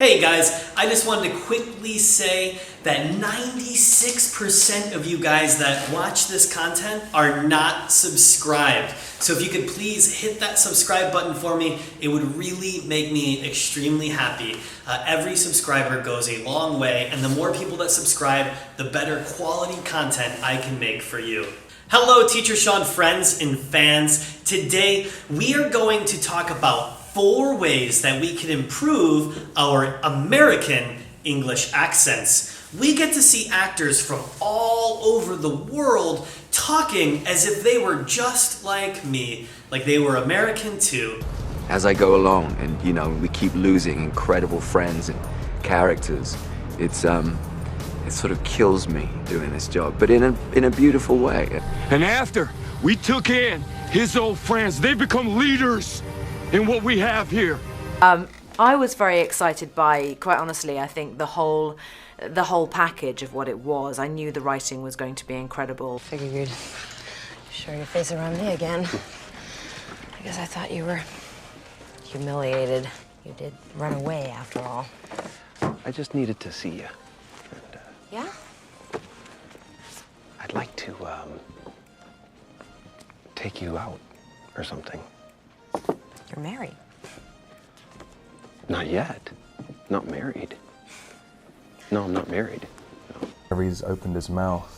Hey guys, I just wanted to quickly say that 96% of you guys that watch this content are not subscribed. So if you could please hit that subscribe button for me, it would really make me extremely happy. Every subscriber goes a long way, and the more people that subscribe, the better quality content I can make for you. Hello Teacher Sean friends and fans. Today we are going to talk about 4 ways that we can improve our American English accents. We get to see actors from all over the world talking as if they were just like me, like they were American too. As I go along and, we keep losing incredible friends and characters, it sort of kills me doing this job, but in a beautiful way. And after we took in his old friends, they become leaders in what we have here. I was very excited by, quite honestly, I think the whole package of what it was. I knew the writing was going to be incredible. Figured you'd show your face around me again. I guess I thought you were humiliated. You did run away after all. I just needed to see you. And, yeah? I'd like to, take you out or something. You're married. Not yet. Not married. No, I'm not married. No. Whenever he's opened his mouth,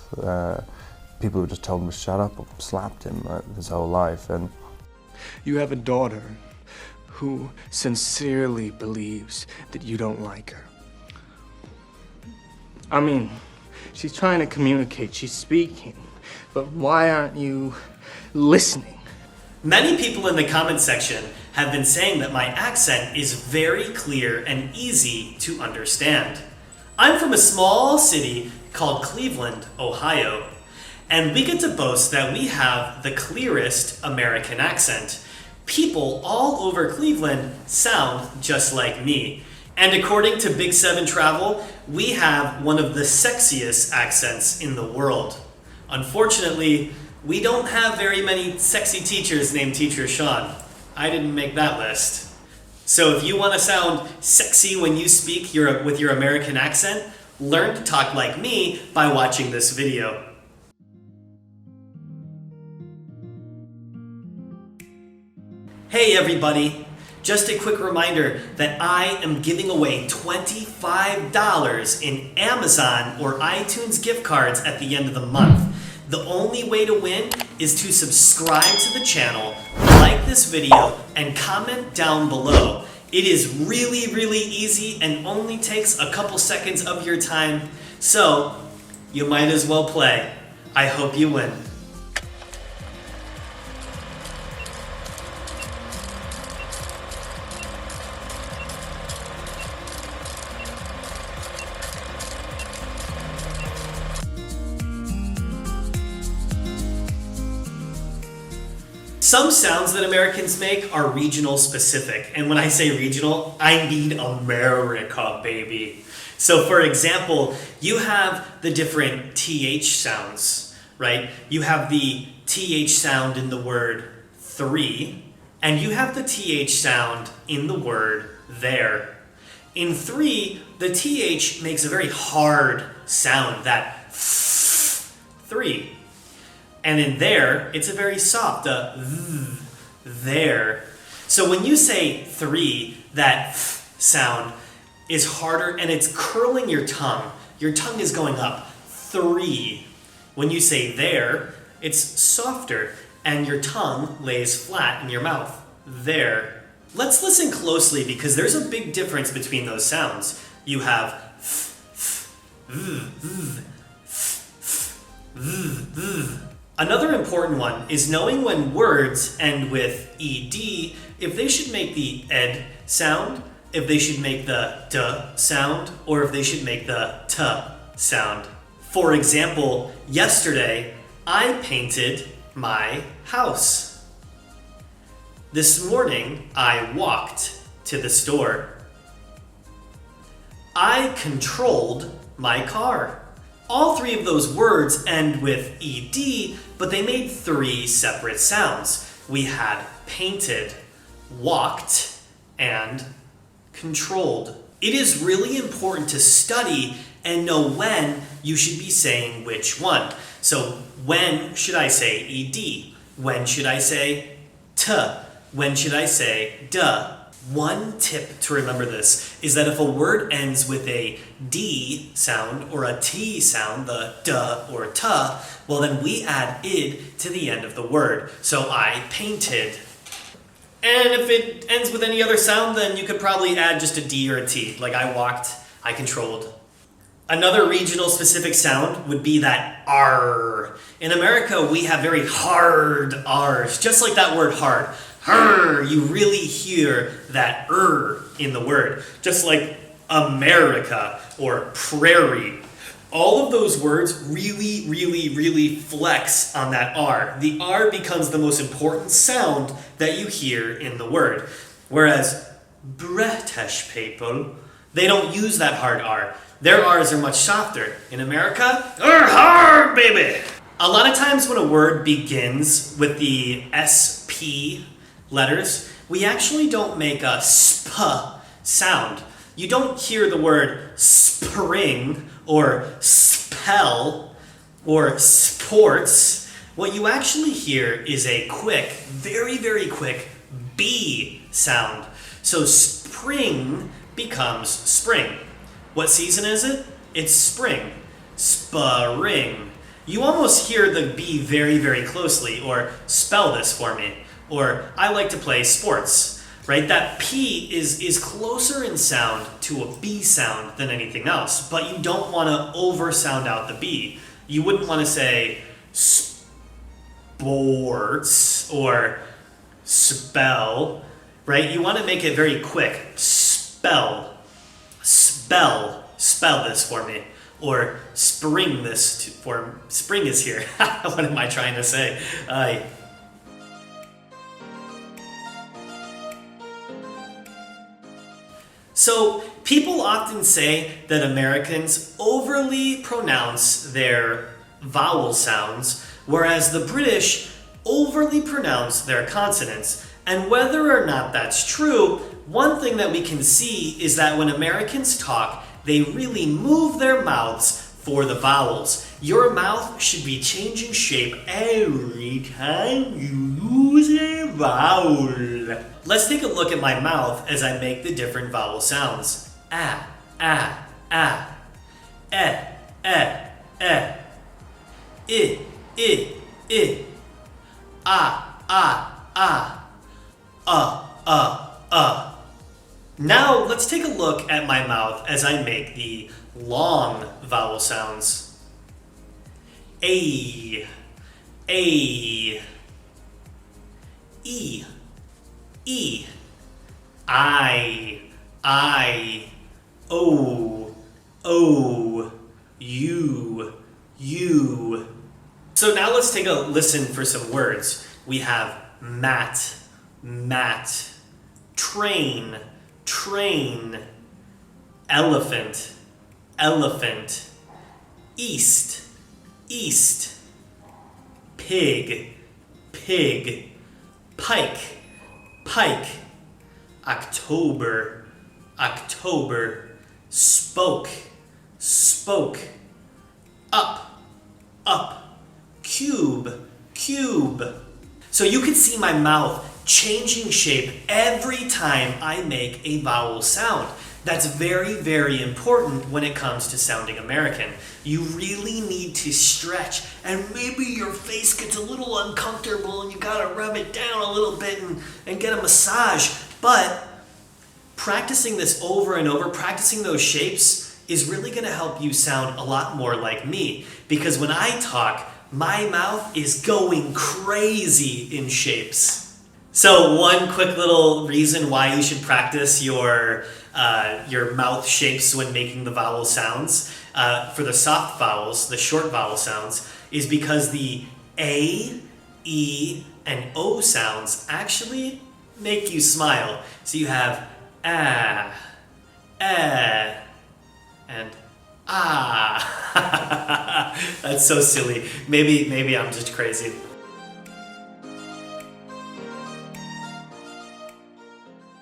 people have just told him to shut up or slapped him his whole life. And You have a daughter who sincerely believes that you don't like her. I mean, she's trying to communicate, she's speaking, but why aren't you listening? Many people in the comment section have been saying that my accent is very clear and easy to understand. I'm from a small city called Cleveland, Ohio, and we get to boast that we have the clearest American accent. People all over Cleveland sound just like me. And according to Big 7 Travel, we have one of the sexiest accents in the world. Unfortunately, we don't have very many sexy teachers named Teacher Sean. I didn't make that list. So if you want to sound sexy when you speak with your American accent, learn to talk like me by watching this video. Hey everybody! Just a quick reminder that I am giving away $25 in Amazon or iTunes gift cards at the end of the month. The only way to win is to subscribe to the channel, like this video, and comment down below. It is really, really easy and only takes a couple seconds of your time, so you might as well play. I hope you win. Some sounds that Americans make are regional specific, and when I say regional, I mean America, baby. So for example, you have the different TH sounds, right? You have the TH sound in the word three, and you have the TH sound in the word there. In three, the TH makes a very hard sound, that three. And in there, it's a very soft, there. So when you say three, that sound is harder and it's curling your tongue. Your tongue is going up, three. When you say there, it's softer and your tongue lays flat in your mouth, there. Let's listen closely because there's a big difference between those sounds. You have Another important one is knowing when words end with ed, if they should make the ed sound, if they should make the d sound, or if they should make the t sound. For example, yesterday, I painted my house. This morning, I walked to the store. I controlled my car. All 3 of those words end with ed, but they made 3 separate sounds. We had painted, walked, and controlled. It is really important to study and know when you should be saying which one. So when should I say ed? When should I say t? When should I say duh? One tip to remember this is that if a word ends with a D sound or a T sound, the duh or tuh, well then we add id to the end of the word. So I painted. And if it ends with any other sound, then you could probably add just a D or a T, like I walked, I controlled. Another regional specific sound would be that R. In America, we have very hard R's, just like that word hard. Her, you really hear that in the word, just like America or prairie. All of those words really flex on that R. The R becomes the most important sound that you hear in the word. Whereas British people, they don't use that hard R. Their R's are much softer. In America, hard, baby! A lot of times when a word begins with the SP letters, we actually don't make a sp sound. You don't hear the word spring or spell or sports. What you actually hear is a quick, very quick B sound. So spring becomes spring. What season is it? It's spring. Spring. You almost hear the B very closely, or spell this for me, or I like to play sports. Right? That P is closer in sound to a B sound than anything else, but you don't want to over sound out the B. You wouldn't want to say sports or spell, right? You want to make it very quick. Spell this for me, or spring spring is here. What am I trying to say? So people often say that Americans overly pronounce their vowel sounds, whereas the British overly pronounce their consonants. And whether or not that's true, one thing that we can see is that when Americans talk, they really move their mouths for the vowels. Your mouth should be changing shape every time you use a vowel. Let's take a look at my mouth as I make the different vowel sounds. Ah, ah, ah. Eh, eh, eh. I. Ah, ah, ah. Now let's take a look at my mouth as I make the long vowel sounds. A, E, I, O, you. So now let's take a listen for some words. We have mat, train, elephant, east, pig, pike, October, spoke, up, cube. So you can see my mouth changing shape every time I make a vowel sound. That's very important when it comes to sounding American. You really need to stretch, and maybe your face gets a little uncomfortable and you gotta rub it down a little bit and get a massage. But practicing this over and over, practicing those shapes, is really gonna help you sound a lot more like me. Because when I talk, my mouth is going crazy in shapes. So one quick little reason why you should practice your mouth shapes when making the vowel sounds, for the soft vowels, the short vowel sounds, is because the A, E, and O sounds actually make you smile. So you have ah, and ah. That's so silly. Maybe I'm just crazy.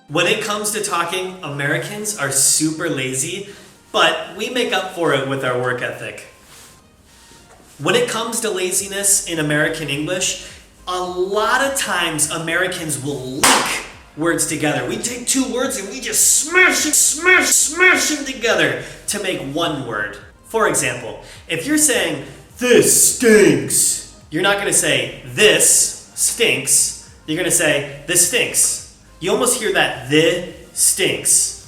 When it comes to talking, Americans are super lazy, but we make up for it with our work ethic. When it comes to laziness in American English, a lot of times Americans will link words together. We take two words and we just smash them together to make one word. For example, if you're saying, this stinks, you're not going to say, this stinks. You're going to say, this stinks. You almost hear that, this stinks,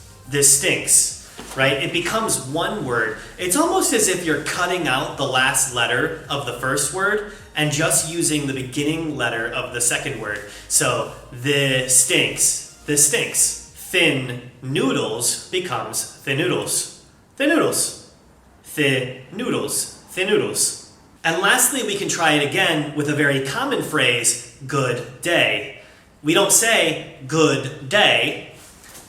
right? It becomes one word. It's almost as if you're cutting out the last letter of the first word and just using the beginning letter of the second word. So, this stinks. Thin noodles becomes thin noodles. Thin noodles. Thin noodles. Thin noodles. And lastly, we can try it again with a very common phrase, good day. We don't say, good day.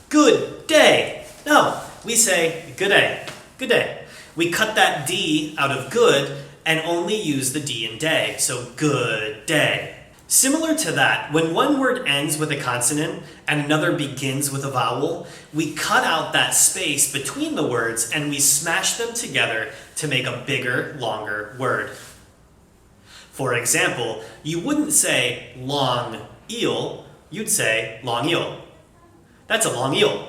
Good day. No, we say, good day. Good day. We cut that D out of good and only use the D in day. So, good day. Similar to that, when one word ends with a consonant and another begins with a vowel, we cut out that space between the words and we smash them together to make a bigger, longer word. For example, you wouldn't say long eel, you'd say long eel. That's a long eel.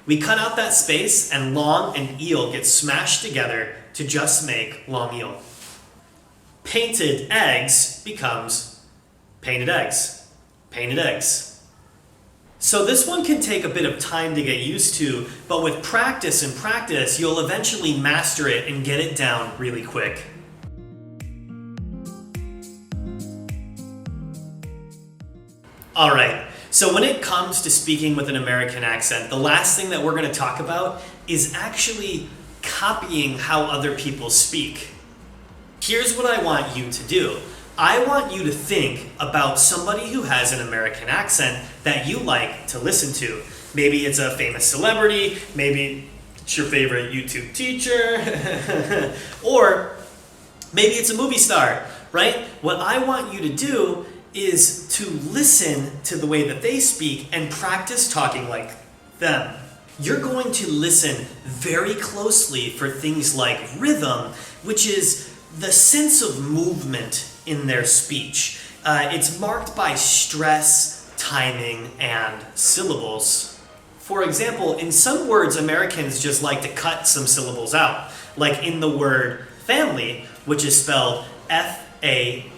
We cut out that space and long and eel get smashed together to just make long eel. Painted eggs becomes painted eggs. Painted eggs. So this one can take a bit of time to get used to, but with practice and practice, you'll eventually master it and get it down really quick. Alright, so when it comes to speaking with an American accent, the last thing that we're going to talk about is actually copying how other people speak. Here's what I want you to do. I want you to think about somebody who has an American accent that you like to listen to. Maybe it's a famous celebrity, maybe it's your favorite YouTube teacher, or maybe it's a movie star, right? What I want you to do is to listen to the way that they speak and practice talking like them. You're going to listen very closely for things like rhythm, which is the sense of movement in their speech. It's marked by stress, timing, and syllables. For example, in some words, Americans just like to cut some syllables out. Like in the word family, which is spelled Family,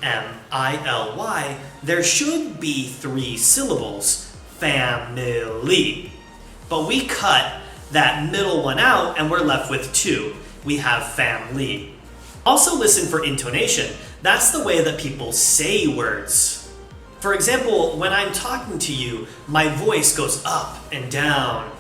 there should be 3 syllables, family. But we cut that middle one out and we're left with 2. We have family. Also listen for intonation. That's the way that people say words. For example, when I'm talking to you, my voice goes up and down.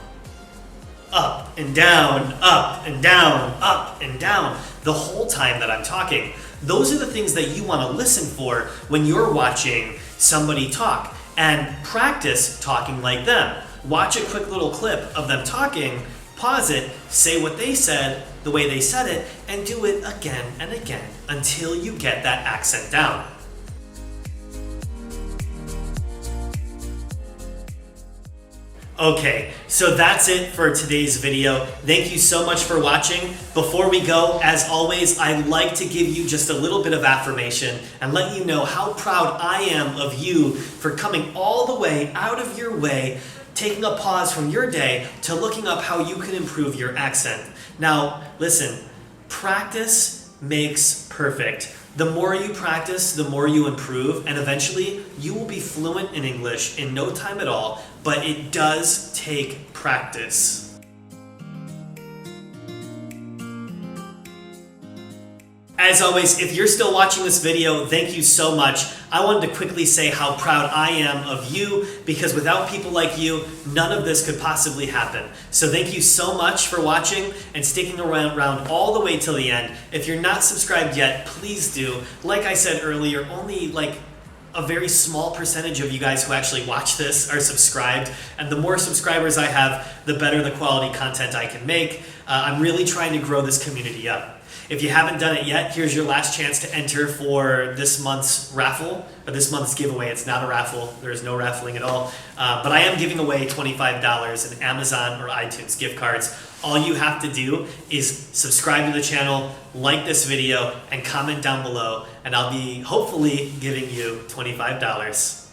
Up and down, up and down, up and down, the whole time that I'm talking. Those are the things that you want to listen for when you're watching somebody talk, and practice talking like them. Watch a quick little clip of them talking, pause it, say what they said the way they said it, and do it again and again until you get that accent down. Okay, so that's it for today's video. Thank you so much for watching. Before we go, as always, I'd like to give you just a little bit of affirmation and let you know how proud I am of you for coming all the way out of your way, taking a pause from your day to looking up how you can improve your accent. Now, listen, practice makes perfect. The more you practice, the more you improve, and eventually you will be fluent in English in no time at all, but it does take practice. As always, if you're still watching this video, thank you so much. I wanted to quickly say how proud I am of you, because without people like you, none of this could possibly happen. So thank you so much for watching and sticking around all the way till the end. If you're not subscribed yet, please do. Like I said earlier, only like a very small percentage of you guys who actually watch this are subscribed, and the more subscribers I have, the better the quality content I can make. I'm really trying to grow this community up. If you haven't done it yet, here's your last chance to enter for this month's raffle, or this month's giveaway. It's not a raffle. There's no raffling at all. But I am giving away $25 in Amazon or iTunes gift cards. All you have to do is subscribe to the channel, like this video, and comment down below, and I'll be hopefully giving you $25.